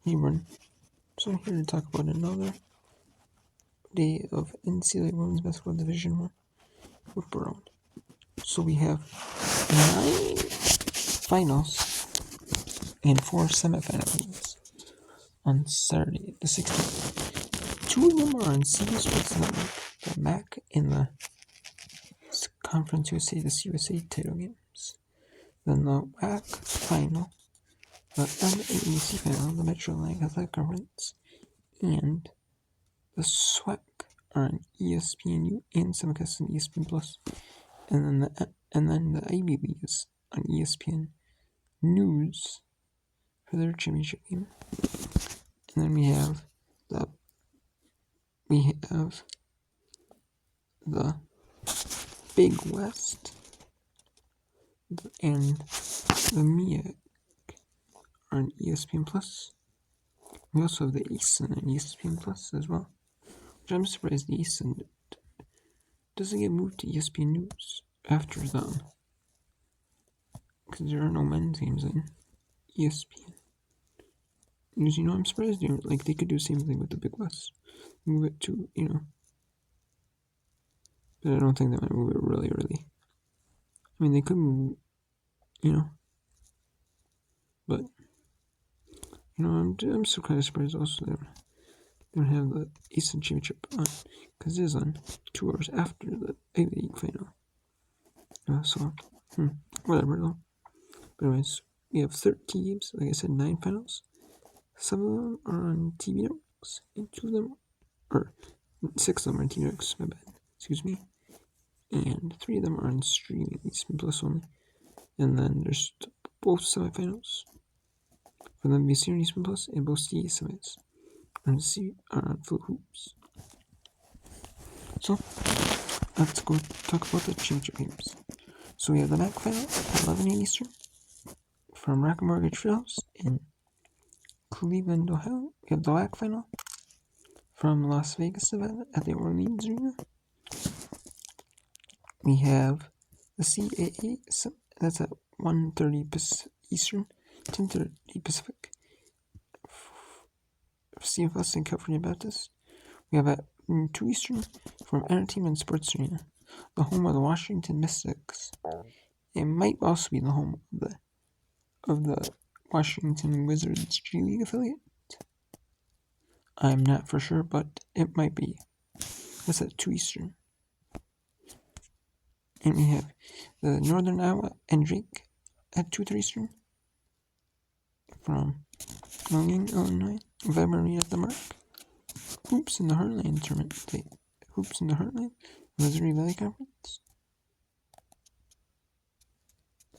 Hey everyone, so I'm here to talk about another day of NCAA Women's Basketball Division 1 whip around. So we have 9 finals and 4 semifinals on Saturday the 16th. 2 of them are on CBS Sports Network, the MAC and the Conference USA, the CUSA title games. Then the WAC final, the MAAC final, the Metro Atlantic Athletic Conference, and the SWAC are on ESPNU and simulcast on ESPN Plus, and then the WBB is on ESPN News for their championship game. And then we have the Big West and the MEAC are on ESPN Plus. We also have the ASIN on ESPN Plus as well, which I'm surprised the ASIN doesn't get moved to ESPN News after them, because there are no men's games in ESPN News. I'm surprised they could do the same thing with the Big West, move it to but I don't think they might move it really early. I mean, they could move, but I'm so kind of surprised also they don't have the Eastern Championship on, because it is on 2 hours after the Ivy League final. So whatever though. But anyways, we have 13 games, like I said, 9 finals. Some of them are on TV networks, and 6 of them are on TV networks, my bad, excuse me. And 3 of them are on streaming, ESPN Plus only. And then there's both semifinals for the NBC on ESPN Plus, and both CA semis are on Full Hoops. So let's go talk about the championship games. So we have the MAC final at 11 a.m. Eastern from Rock and Mortgage Fieldhouse in Cleveland, Ohio. We have the WAC final from Las Vegas, Nevada at the Orleans Arena. We have the CAA, that's at 1:30 Eastern, 10:30 Pacific, CFS and California Baptist. We have at 2 Eastern from Entertainment Sports Arena, the home of the Washington Mystics. It might also be the home of the Washington Wizards G League affiliate. I'm not for sure, but it might be. That's at 2 Eastern. And we have the Northern Iowa and Drake at 2:30 Eastern from Moline, Illinois, Weberly at the Mark. Hoops in the Heartland tournament. Hoops in the Heartland, Missouri Valley Conference.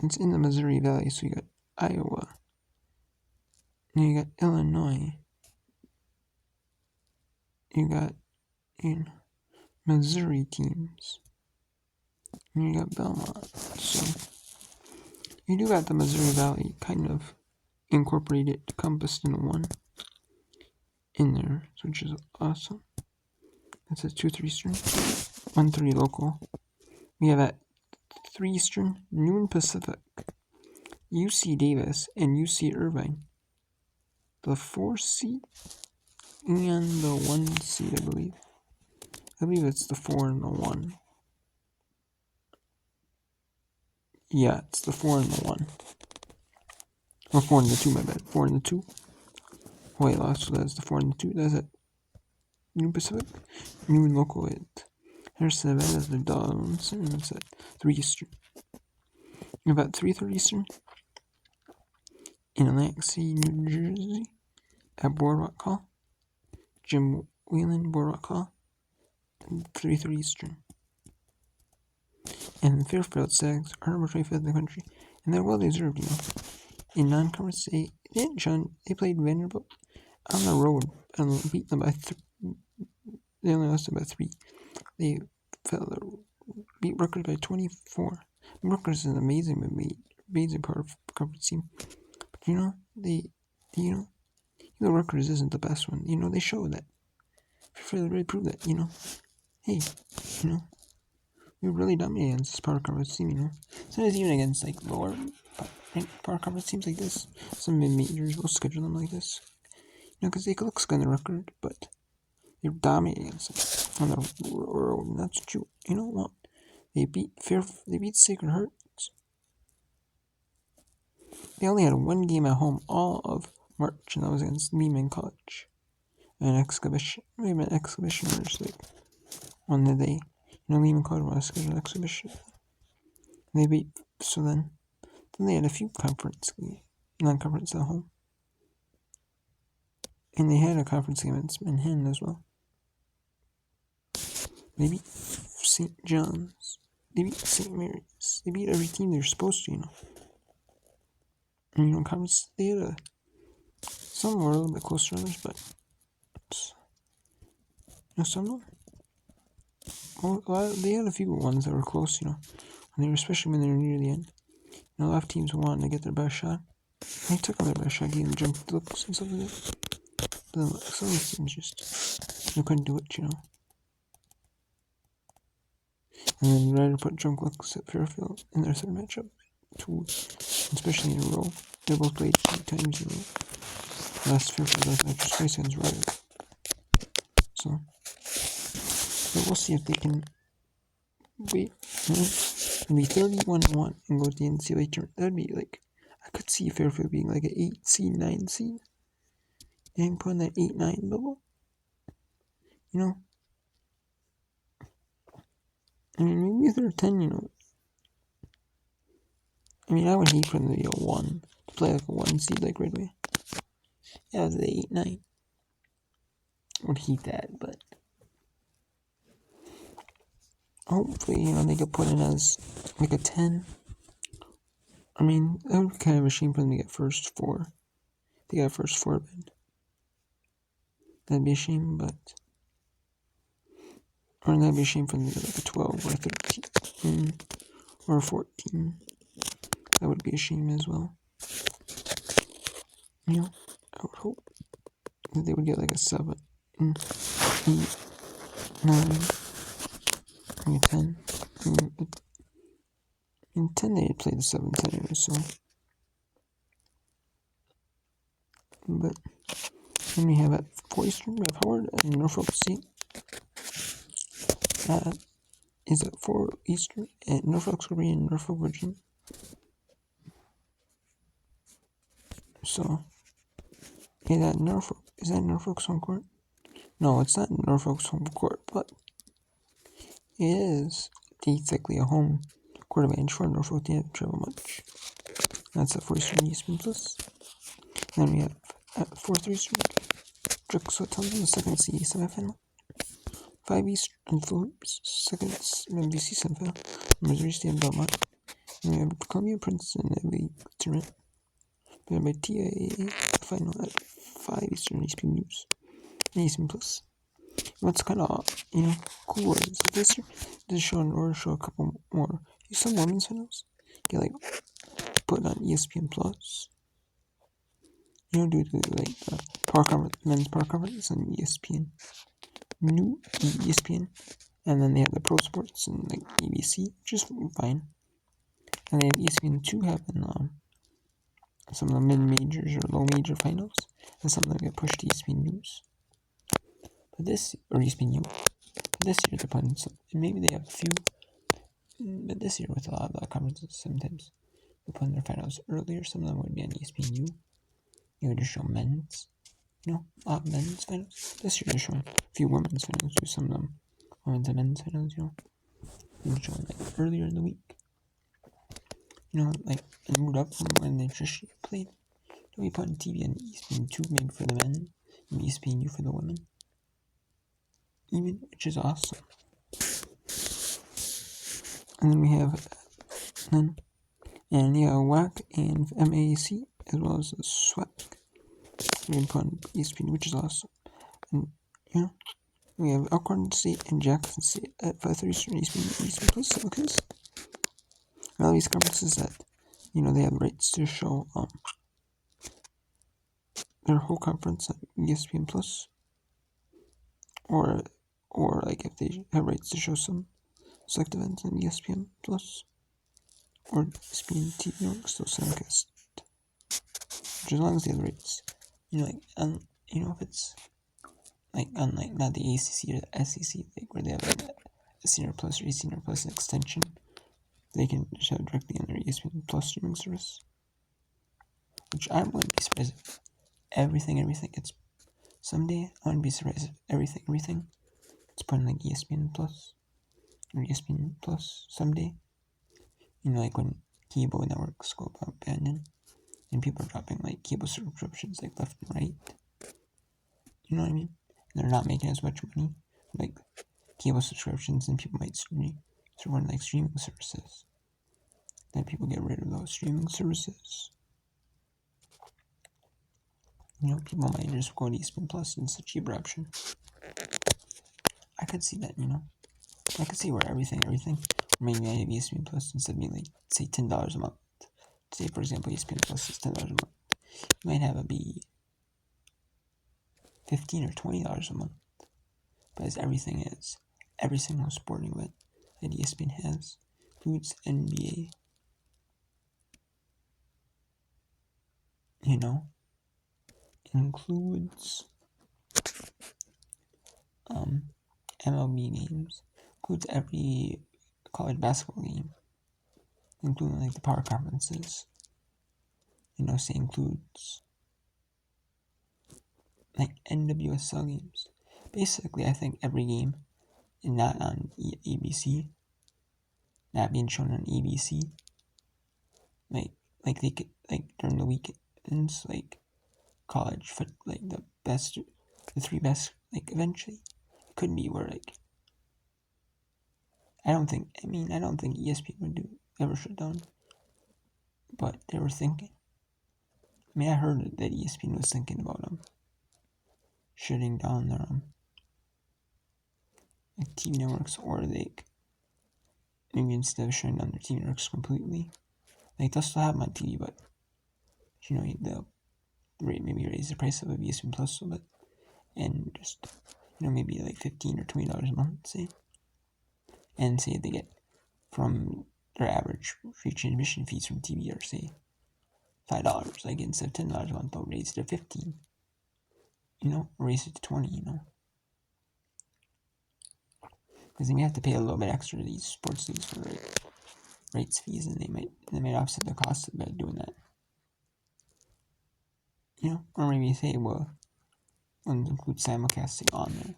It's in the Missouri Valley, so you got Iowa. And you got Illinois. You got Missouri teams. And you got Belmont. So you do got the Missouri Valley kind of incorporated, compassed in one in there, which is awesome. That's at 2:03 Eastern, 1:30 local. We have at 3 Eastern, noon Pacific, UC Davis and UC Irvine. The 4 seed and the 1 seed, I believe. I believe it's the 4 and the 1. Yeah, it's the 4 and the 1. Or 4 and the 2, my bad. 4 and the 2. Wait, lost, so that's the 4 and the 2. That's at noon Pacific. Noon local at Harrison, Nevada. That's the Downs, and that's at 3 Eastern. About 3:30 Eastern in Atlantic City, New Jersey, at Boardwalk Hall. Jim Whelan, Boardwalk Hall, at 3:30 Eastern. And Fairfield Sags are number 25th in the country, and they're well deserved, In non-conference, they played Vanderbilt on the road and beat them by 3. They only lost them by 3. They beat Rutgers by 24. Rutgers is an amazing part of the conference team. But Rutgers isn't the best one. They show that. Fairfield really proved that. Hey, we really dominate against this power conference team. Sometimes even against lower power conference teams like this, some mid-majors will schedule them like this. because they looks good on the record, but they're dominating on the road, and that's what you don't want. They beat Sacred Hearts. They only had one game at home all of March, and that was against Lehman College. An exhibition, maybe an exhibition or just like on the day. Lehman College wanted to schedule an exhibition. And they beat, so then they had a few non-conference at home. And they had a conference game in Manhattan as well. They beat St. John's. They beat St. Mary's. They beat every team they're supposed to, And, conference, they had some were a little bit closer to others, but some of them, they had a few ones that were close, and they were, especially when they were near the end. A lot of teams wanted to get their best shot. They took on their best shot, gave them jump looks and stuff like that. But then, some of these teams just, they couldn't do it, And then Ryder put junk looks at Fairfield in their third matchup, especially in a row. They both played 2 times in a row. Last Fairfield match was twice against Ryder. So, but we'll see if they can wait. It'll be 31-1 and go to the NCAA tournament. That'd be like, I could see Fairfield being like an 8 seed, 9 seed. And put in that 8-9 bubble. Maybe if they're 10, I would hate for them to be a 1. To play like a 1 seed, like right away. Yeah, the 8-9. I would hate that, but hopefully, they get put in as like a 10. That would be kind of a shame for them to get first 4. They got first 4 bid. That'd be a shame, or that'd be a shame for them to get like a 12 or a 13 or a 14. That would be a shame as well. I would hope that they would get like a 7, 8, 9, maybe 10. In 10 they'd play the 7th anyway, so. But then we have at 4 Eastern, we have Howard and Norfolk State. Is at 4 Eastern, and Norfolk's going to be in Norfolk, Virginia. So, is that Norfolk's home court? No, it's not Norfolk's home court, but it is basically a home court advantage for Norfolk. They didn't travel much. That's at 4 Eastern, ESPN Plus. Then we have at 4 Eastern, Drexel Townsend, the 2nd CE semifinal. 5 Eastern, and Phillips, 2nd NBC semifinal. Missouri State and Belmont. And we have Columbia Princeton in the tournament. Then by TIAA, the final at 5 Eastern, ESPN News. And ESPN Plus. What's kind of, cool is this year, this show a couple more. Some women's finals get put on ESPN Plus. Due to men's power conference on ESPN, and then they have the pro sports and ABC, which is fine. And they have ESPN2 having some of the mid-majors or low-major finals, and some of them get pushed to ESPN News. Or ESPN U. This year they're putting some, and maybe they have a few, but this year with a lot of the conferences, sometimes they're putting their finals earlier. Some of them would be on ESPN U. They would just show men's, a lot of men's finals. This year they're showing a few women's finals, too. Some of them women's and men's finals, They were showing earlier in the week. And moved up from when they traditionally played. We put on TV on ESPN2 maybe for the men, and ESPNU for the women. Which is awesome. And then we have WAC and MAC, as well as the SWAC. We put on ESPN, which is awesome. And, we have Elkhorn State and Jackson State at 5:30 Eastern, ESPN Plus. Because all these conferences that, they have the rights to show their whole conference on ESPN Plus. Or if they have rights to show some select events on ESPN Plus or ESPN TV, still simulcast. Which, as long as they have the rights, if it's like unlike not the ACC or the SEC, like where they have like a senior plus or a senior plus extension, they can just have it directly on their ESPN Plus streaming service. Which I wouldn't be surprised if everything it's someday. I wouldn't be surprised if everything it's put on like ESPN Plus or ESPN Plus someday. Like when cable networks go abandoned and people are dropping like cable subscriptions like left and right. You know what I mean? And they're not making as much money like cable subscriptions, and people might start running like streaming services. Then people get rid of those streaming services. People might just go to ESPN Plus, and it's a cheaper option. I could see that, I could see where everything, maybe I have ESPN Plus instead of being like, say, $10 a month. Say, for example, ESPN Plus is $10 a month. You might have it be $15 or $20 a month. But as everything is, every single sporting event that ESPN has includes NBA, includes MLB games, includes every college basketball game, including like the power conferences. Say includes like NWSL games. Basically, I think every game and not on ABC, not being shown on ABC, like they could, like during the weekends, like college foot, like the three best, like eventually it could be where like I don't think ESPN would ever shut down, but they were thinking. I heard that ESPN was thinking about shutting down their like TV networks, or like maybe instead of shutting down their TV networks completely, like they'll still have them on TV, but they'll maybe raise the price of a ESPN Plus a little bit, and just maybe like $15 or $20 a month, say, and say they get from their average free transmission fees from TV are say $5, like instead of $10 a month, they'll raise it to $15, raise it to $20, because they may have to pay a little bit extra to these sports leagues for rights fees, and they might offset the cost by doing that. Or maybe say, well, we'll include simulcasting on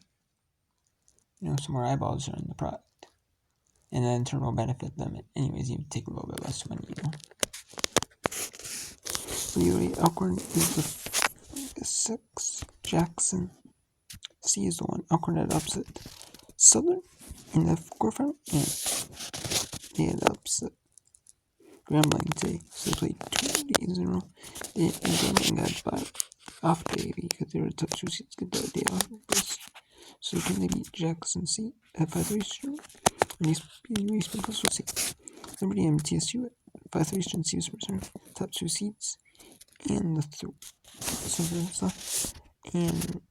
there. Some more eyeballs are on the product, and then in turn will benefit them. Anyways, you take a little bit less money. Anyway, Alcorn is the 6. Jackson C is the one. Alcorn had upset Southern in the quarterfinal, and they had upset Grambling today, so they played 2 days in a row. And Grambling had by off day because they were the top 2 seeds, get that day off. So can they beat Jackson C at 5:30 Eastern? And ESPN Plus will see. Liberty and TSU at 5:30 Eastern. CSU return top 2 seeds, and the and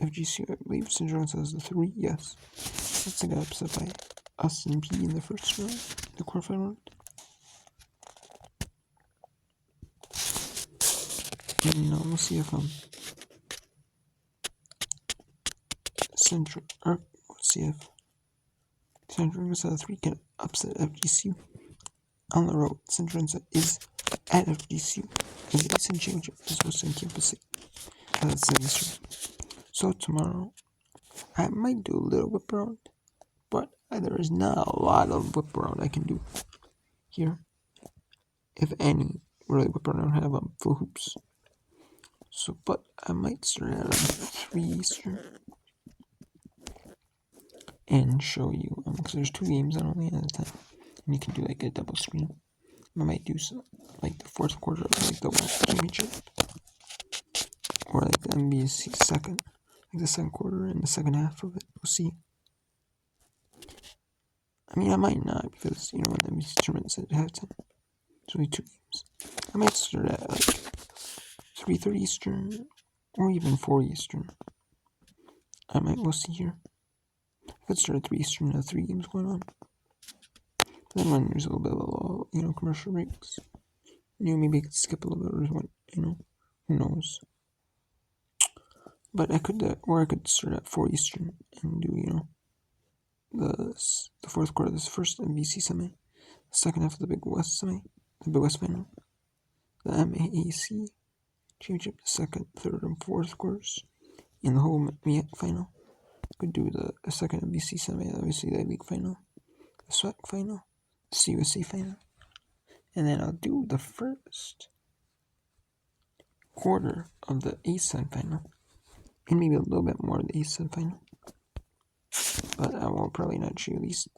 FGC, I believe St. John's has the 3. Yes, that's a got upset by us and P in the first round, the quarterfinal round. And we'll see if Central, or we'll see if Central was 3 can upset FGCU on the road. Central is at FGCU in the Eastern Championship as well as in Campus City. That's the Eastern. So tomorrow, I might do a little whip around, but there is not a lot of whip around I can do here. If any, really whip around, I have full hoops. So, but I might start at 3 Eastern and show you, because there's 2 games on only at a time, and you can do like a double screen. I might do some, like the 4th quarter of like the West Championship, or like the NBC second, like the 2nd quarter and the second half of it. We'll see. I might not, because when the NBC tournament's at halftime, it's only 2 games. I might start at like 3:30 Eastern, or even 4 Eastern. We'll see here. I could start at 3 Eastern, have 3 games going on. Then when there's a little bit of a lull, commercial breaks, maybe I could skip a little bit or what, who knows. But I could, or I could start at 4 Eastern and do, the fourth quarter of this first MVC semi, the second half of the Big West semi, the Big West final, the MAAC championship, the second, third, and fourth quarters, and the whole MEAC final. Could do the second MVC semi, obviously the league final, the SWAC final, the CUSA final, and then I'll do the first quarter of the ASUN final, and maybe a little bit more of the ASUN final. But I will probably not show you these.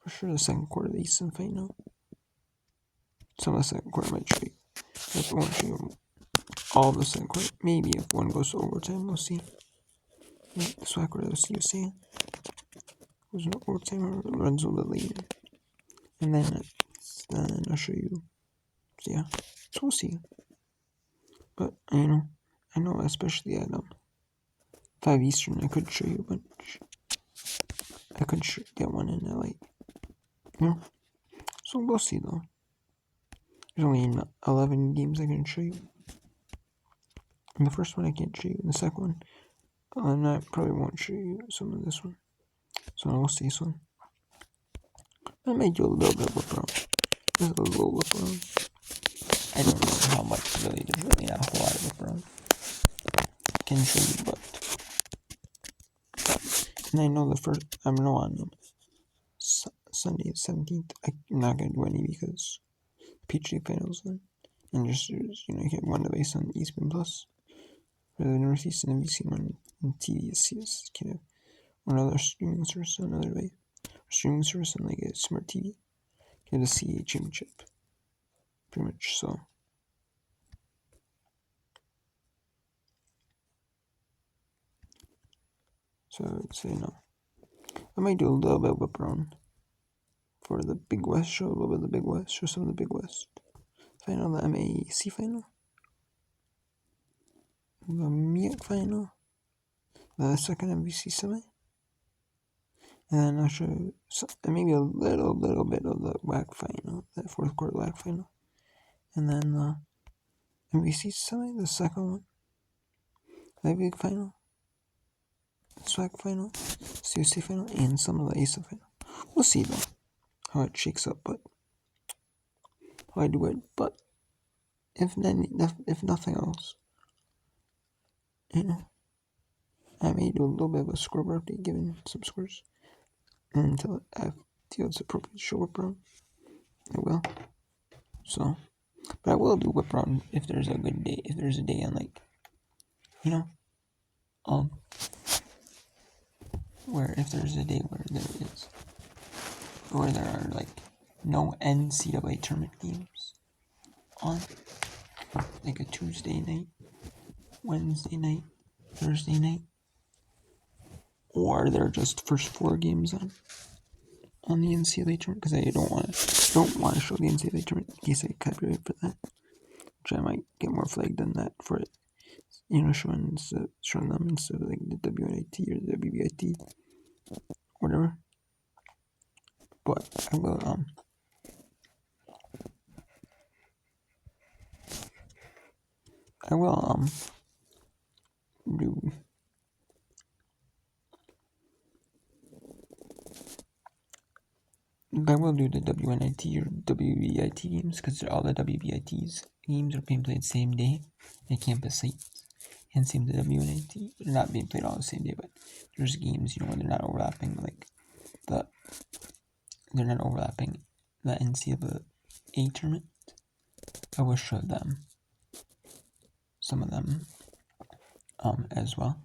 For sure, the second quarter of the ASUN final. Some of the second quarter I might show you. But I won't show you all of the second quarter. Maybe if one goes to overtime, we'll see. The SWAC quarter, the CUSA. Goes into overtime or runs a little later. And then I'll show you. So yeah, so we'll see. But I know, especially at 5 Eastern, I could show you a bunch. I could get one in LA. So we'll see though. There's only 11 games I can show you. And the first one I can't show you. And the second one, and I probably won't show you some of this one. So we'll see some. I might do a little bit of whip around. Just a little whip around. I don't know how much really. There's really not a whole lot of whip around I can show you, but. And I know I know on Sunday the 17th, I'm not going to do any because PhD finals then. And just, you get one device on Eastman Plus for the Northeast and NBC one and TDS, kind of another streaming service on another device. Streaming service and a smart TV. Kind of the CA championship. Pretty much, so. So I would say no. I might do a little bit of whip around for the Big West show, a little bit of the Big West, show some of the Big West. Final, the MAC final, the MEAC final, the second MVC semi, and then I'll show you maybe a little bit of the WAC final, that fourth quarter WAC final, and then the MVC semi, the second one, the big final, the SWAC final, CUC final, and some of the ASA final. We'll see though how it shakes up, but how I do it. But if nothing else, I may do a little bit of a score update, giving some scores, and until I feel it's appropriate to show whip around, I will. So, but I will do whip around if there's a good day. If there's a day on where if there's a day where there are no NCAA tournament games on, like a Tuesday night, Wednesday night, Thursday night, or they're just first 4 games on the NCAA tournament, because I don't want to show the NCAA tournament in case I copyright for that, which I might get more flagged than that for it, showing them instead of the WNIT or the WBIT, whatever. But I will do. I will do the WNIT or WBIT games, because all the WBIT's games are being played the same day at campus sites, and same the WNIT. They're not being played all the same day, but there's games, when they're not overlapping, they're not overlapping the NCAA tournament. I will show them, some of them, as well.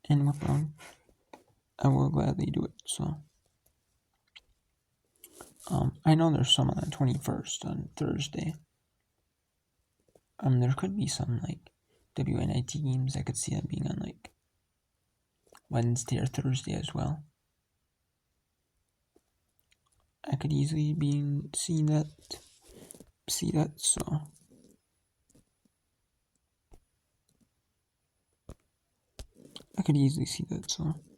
And whip around, I will gladly do it, so. I know there's some on the 21st on Thursday. There could be some WNIT games. I could see them being on Wednesday or Thursday as well. I could easily see that, so. I could easily see that, so.